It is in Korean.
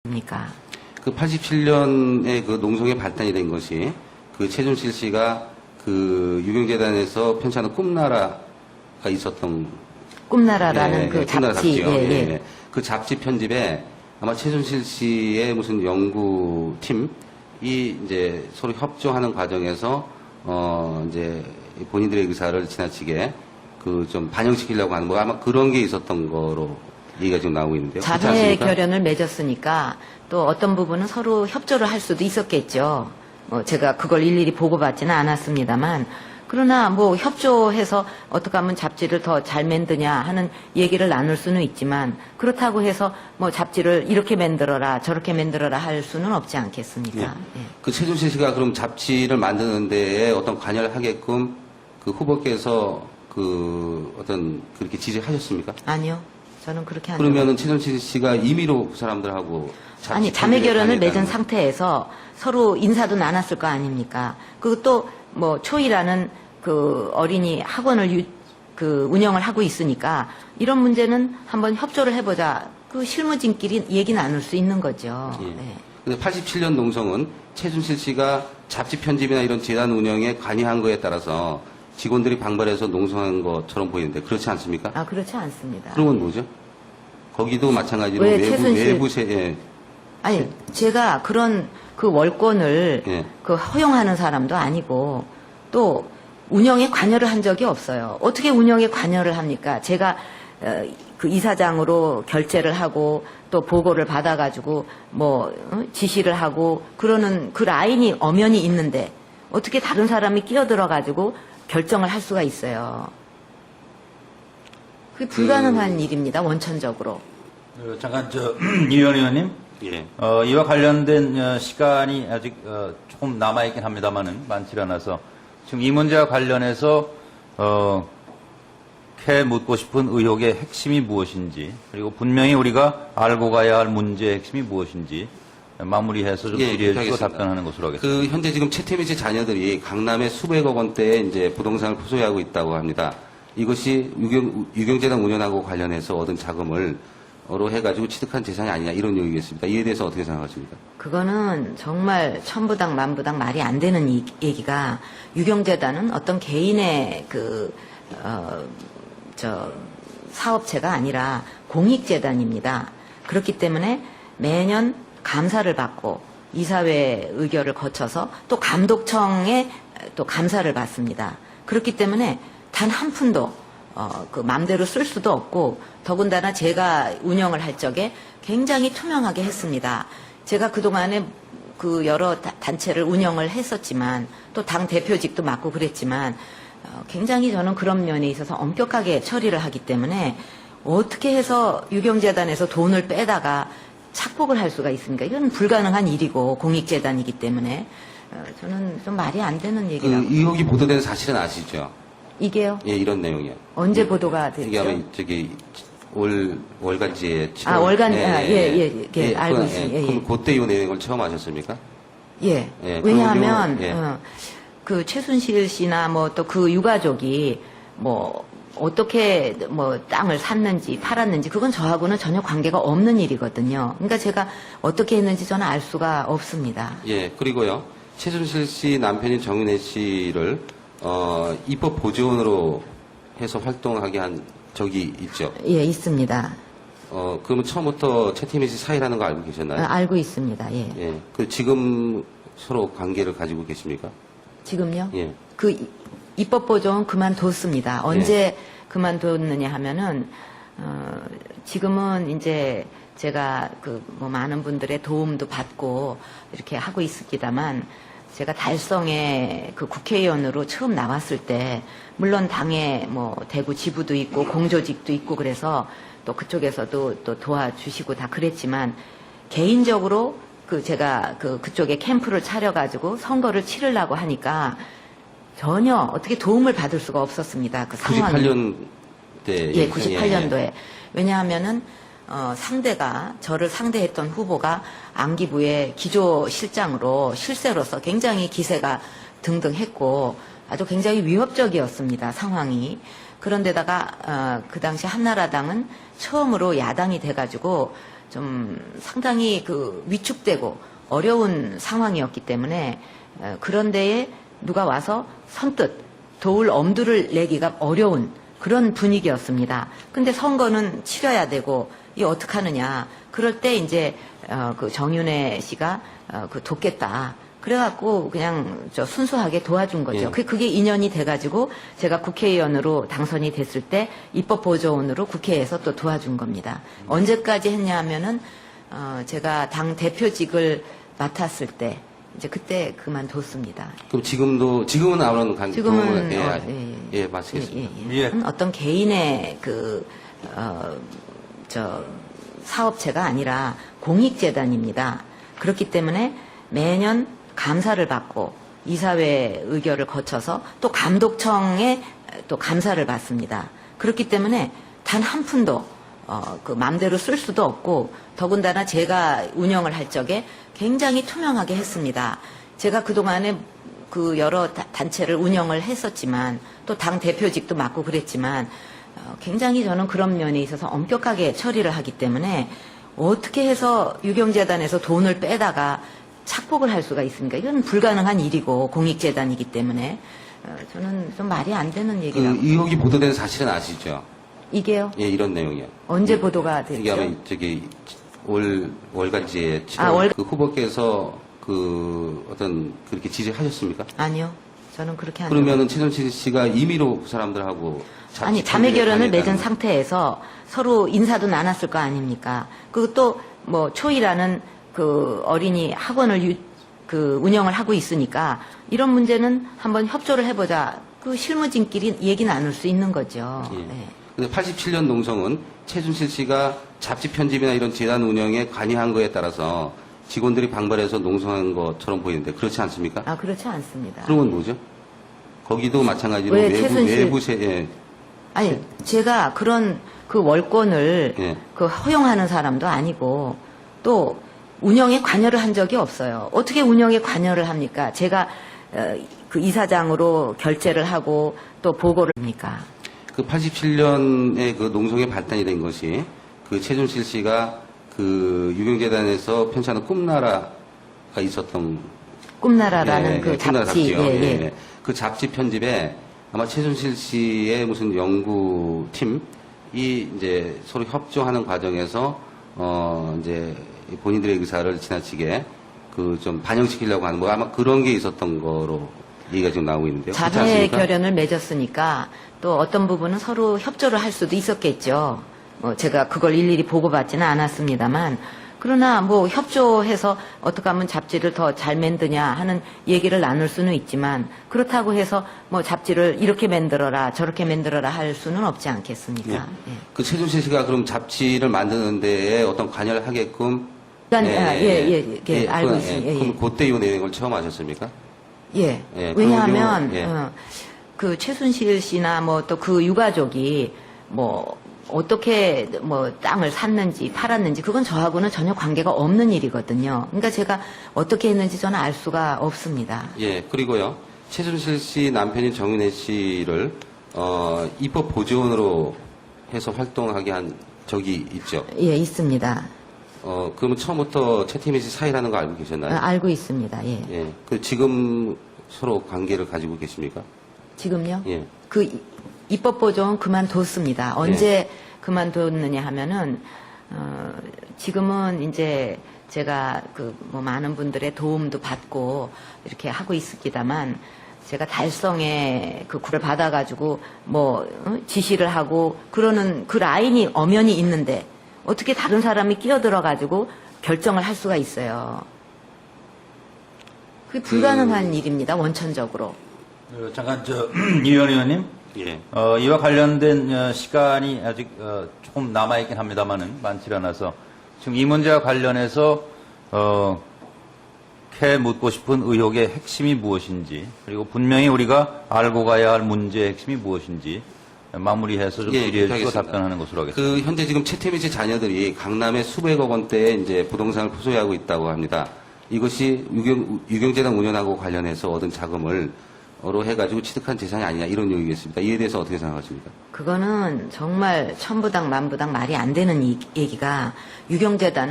입니까? 그 87년에 그 농성의 발단이 된 것이 그 최순실 씨가 그 유경재단에서 편찬한 꿈나라가 있었던 꿈나라라는 그 꿈나라 잡지. 잡지요. 예. 그 잡지 편집에 아마 최순실 씨의 무슨 연구팀이 이제 서로 협조하는 과정에서 이제 본인들의 의사를 지나치게 그 좀 반영시키려고 하는 뭐 아마 그런 게 있었던 거로 얘기가 지금 나오고 있는데요. 자매 결연을 맺었으니까 또 어떤 부분은 서로 협조를 할 수도 있었겠죠. 제가 그걸 일일이 보고받지는 않았습니다만, 그러나 뭐 협조해서 어떻게 하면 잡지를 더 잘 만드냐 하는 얘기를 나눌 수는 있지만, 그렇다고 해서 뭐 잡지를 이렇게 만들어라 저렇게 만들어라 할 수는 없지 않겠습니까? 예. 예. 그 최순실 씨가 그럼 잡지를 만드는 데에 어떤 관여를 하게끔 그 후보께서 그 어떤 그렇게 지시하셨습니까? 아니요. 저는 그렇게 안 그러면은 최순실 씨가 임의로 그 사람들하고 아니, 자매 결연을 맺은 다녔다는 상태에서 서로 인사도 나눴을 거 아닙니까? 그리고 또 뭐 초이라는 그 어린이 학원을 운영을 하고 있으니까 이런 문제는 한번 협조를 해보자. 그 실무진끼리 얘기 나눌 수 있는 거죠. 예. 네. 근데 87년 농성은 최순실 씨가 잡지 편집이나 이런 재단 운영에 관여한 거에 따라서 직원들이 방발해서 농성한 것처럼 보이는데 그렇지 않습니까? 아, 그렇지 않습니다. 그런 건 뭐죠? 거기도 마찬가지로 왜 외부 세 아니, 제가 그런 그 월권을 예. 그 허용하는 사람도 아니고 또 운영에 관여를 한 적이 없어요. 어떻게 운영에 관여를 합니까? 제가 그 이사장으로 결재를 하고 또 보고를 받아가지고 뭐 지시를 하고 그러는 그 라인이 엄연히 있는데 어떻게 다른 사람이 끼어들어가지고 결정을 할 수가 있어요. 그게 불가능한 일입니다. 원천적으로. 잠깐 이현 의원님, 예. 이와 관련된 시간이 아직 조금 남아있긴 합니다만은 많지 않아서 지금 이 문제와 관련해서 캐 묻고 싶은 의혹의 핵심이 무엇인지, 그리고 분명히 우리가 알고 가야 할 문제의 핵심이 무엇인지 마무리해서 좀 질의해 주시고 알겠습니다. 답변하는 것으로 하겠습니다. 그 현재 지금 최태민 씨 자녀들이 강남에 수백억 원대의 이제 부동산을 포소하고 있다고 합니다. 이것이 유경재단 운영하고 관련해서 얻은 자금을 로 해가지고 취득한 재산이 아니냐 이런 얘기겠습니다. 이에 대해서 어떻게 생각하십니까? 그거는 정말 천부당 만부당 말이 안 되는 얘기가 유경재단은 어떤 개인의 사업체가 아니라 공익재단입니다. 그렇기 때문에 매년 감사를 받고 이사회 의결을 거쳐서 또 감독청에 또 감사를 받습니다. 그렇기 때문에 단 한 푼도 그 맘대로 쓸 수도 없고 더군다나 제가 운영을 할 적에 굉장히 투명하게 했습니다. 제가 그동안에 그 여러 단체를 운영을 했었지만 또 당 대표직도 맡고 그랬지만 굉장히 저는 그런 면에 있어서 엄격하게 처리를 하기 때문에 어떻게 해서 유경재단에서 돈을 빼다가 착복을 할 수가 있습니까? 이건 불가능한 일이고 공익재단이기 때문에 저는 좀 말이 안 되는 얘기라고. 그 의혹이 보도된 사실은 아시죠? 이게요? 예, 이런 내용이요. 언제 보도가 됐죠? 이게 아마 저기 월간지에 월간 알고 있습니다. 예, 그럼 그때 이 내용을 처음 아셨습니까? 예. 예, 왜냐하면 그 경우, 그 최순실 씨나 뭐 또 그 유가족이 뭐 어떻게 뭐 땅을 샀는지 팔았는지 그건 저하고는 전혀 관계가 없는 일이거든요. 그러니까 제가 어떻게 했는지 저는 알 수가 없습니다. 예, 그리고요. 최순실 씨 남편인 정윤혜 씨를 입법 보조원으로 해서 활동하게 한 적이 있죠. 예, 있습니다. 그러면 처음부터 최태민 씨 사이라는 거 알고 계셨나요? 알고 있습니다. 예. 예. 그 지금 서로 관계를 가지고 계십니까? 지금요? 예. 그 입법 보조는 그만뒀습니다. 언제 그만뒀느냐 하면은 지금은 이제 제가 그 뭐 많은 분들의 도움도 받고 이렇게 하고 있습니다만 제가 달성의 그 국회의원으로 처음 나왔을 때 물론 당에 뭐 대구 지부도 있고 공조직도 있고 그래서 또 그쪽에서도 또 도와주시고 다 그랬지만 개인적으로 그 제가 그쪽에 캠프를 차려가지고 선거를 치르려고 하니까 전혀 어떻게 도움을 받을 수가 없었습니다. 그 상황이. 98년 때. 예, 98년도에. 왜냐하면은 상대가 저를 상대했던 후보가 안기부의 기조실장으로 실세로서 굉장히 기세가 등등했고 아주 굉장히 위협적이었습니다. 상황이. 그런데다가 그 당시 한나라당은 처음으로 야당이 돼가지고 좀 상당히 그 위축되고 어려운 상황이었기 때문에 그런 데에 누가 와서 선뜻 도울 엄두를 내기가 어려운 그런 분위기였습니다. 근데 선거는 치러야 되고 이 어떡하느냐. 그럴 때 이제 그 정윤회 씨가 그 돕겠다. 그래갖고 그냥 저 순수하게 도와준 거죠. 예. 그게 인연이 돼가지고 제가 국회의원으로 당선이 됐을 때 입법보조원으로 국회에서 또 도와준 겁니다. 언제까지 했냐 하면은 제가 당 대표직을 맡았을 때 이제 그때 그만뒀습니다. 그럼 지금은 아무런 지금은 예, 마치겠습니다. 예. 어떤 개인의 사업체가 아니라 공익재단입니다. 그렇기 때문에 매년 감사를 받고 이사회 의결을 거쳐서 또 감독청에 또 감사를 받습니다. 그렇기 때문에 단 한 푼도 그 마음대로 쓸 수도 없고 더군다나 제가 운영을 할 적에 굉장히 투명하게 했습니다. 제가 그동안에 그 여러 단체를 운영을 했었지만 또 당 대표직도 맡고 그랬지만 굉장히 저는 그런 면에 있어서 엄격하게 처리를 하기 때문에 어떻게 해서 유경재단에서 돈을 빼다가 착복을 할 수가 있습니까? 이건 불가능한 일이고 공익재단이기 때문에 저는 좀 말이 안 되는 그 얘기라고. 의혹이 보도된 사실은 아시죠? 이게요? 예, 이런 내용이요. 언제 보도가 됐죠? 이게 아마 저기 월간지에 월- 그 후보께서 그 어떤 그렇게 지지하셨습니까? 아니요. 저는 그렇게 안 그러면은 최순실 씨가 임의로 그 사람들하고 아니 자매 결혼을 맺은 다녔다는 상태에서 서로 인사도 나눴을 거 아닙니까? 그리고 또 뭐 초이라는 그 어린이 학원을 운영을 하고 있으니까 이런 문제는 한번 협조를 해보자. 그 실무진끼리 얘기 나눌 수 있는 거죠. 예. 네. 근데 87년 농성은 최순실 씨가 잡지 편집이나 이런 재단 운영에 관여한 거에 따라서 직원들이 방발해서 농성한 것처럼 보이는데 그렇지 않습니까? 아 그렇지 않습니다. 그런 건 뭐죠? 거기도 마찬가지로 왜 최순실- 예. 아니 제가 그런 그 월권을 예. 그 허용하는 사람도 아니고 또 운영에 관여를 한 적이 없어요. 어떻게 운영에 관여를 합니까? 제가 그 이사장으로 결재를 하고 또 보고를 합니까? 그 87년에 그 농성의 발단이 된 것이 그 최순실 씨가 그 유경재단에서 편찬한 꿈나라가 있었던 꿈나라라는 그 꿈나라 잡지. 잡지요. 예, 예. 그 잡지 편집에 아마 최순실 씨의 무슨 연구팀이 이제 서로 협조하는 과정에서 이제 본인들의 의사를 지나치게 그 좀 반영시키려고 하는 뭐 아마 그런 게 있었던 거로 얘기가 지금 나오고 있는데요. 그렇지 자매 않습니까? 결연을 맺었으니까 또 어떤 부분은 서로 협조를 할 수도 있었겠죠. 제가 그걸 일일이 보고받지는 않았습니다만 그러나 뭐 협조해서 어떻게 하면 잡지를 더 잘 만드냐 하는 얘기를 나눌 수는 있지만 그렇다고 해서 뭐 잡지를 이렇게 만들어라 저렇게 만들어라 할 수는 없지 않겠습니까? 예. 예. 그 최순실 씨가 그럼 잡지를 만드는 데에 어떤 관여를 하게끔 알고 있습니다. 예, 예. 그럼 그때 이 내용을 처음 아셨습니까? 예. 예, 왜냐하면 그런 경우, 그 최순실 씨나 뭐 또 그 유가족이 뭐 어떻게 뭐 땅을 샀는지 팔았는지 그건 저하고는 전혀 관계가 없는 일이거든요. 그러니까 제가 어떻게 했는지 저는 알 수가 없습니다. 예, 그리고요. 최순실 씨 남편인 정윤혜 씨를 입법 보조원으로 해서 활동하게 한 적이 있죠. 예, 있습니다. 그러면 처음부터 최태민 씨 사이라는 거 알고 계셨나요? 알고 있습니다. 예. 예. 그 지금 서로 관계를 가지고 계십니까? 지금요? 예. 그 입법보조원 그만뒀습니다. 언제 그만뒀느냐 하면은 지금은 이제 제가 그 뭐 많은 분들의 도움도 받고 이렇게 하고 있습니다만 제가 달성에 그 굴을 받아가지고 뭐 지시를 하고 그러는 그 라인이 엄연히 있는데 어떻게 다른 사람이 끼어들어가지고 결정을 할 수가 있어요. 그게 불가능한 일입니다. 원천적으로. 잠깐 이현 의원님, 예. 이와 관련된 시간이 아직 조금 남아있긴 합니다만은 많지 않아서 지금 이 문제와 관련해서 캐 묻고 싶은 의혹의 핵심이 무엇인지 그리고 분명히 우리가 알고 가야 할 문제의 핵심이 무엇인지 마무리해서 좀 질의해 주시고 알겠습니다. 답변하는 것으로 하겠습니다. 그 현재 지금 최태민 씨 자녀들이 강남에 수백억 원대의 이제 부동산을 소유하고 있다고 합니다. 이것이 유경재단 운영하고 관련해서 얻은 자금을 해가지고 취득한 재산이 아니냐 이런 얘기겠습니다. 이에 대해서 어떻게 생각하십니까? 그거는 정말 천부당 만부당 말이 안 되는 얘기가 유경재단은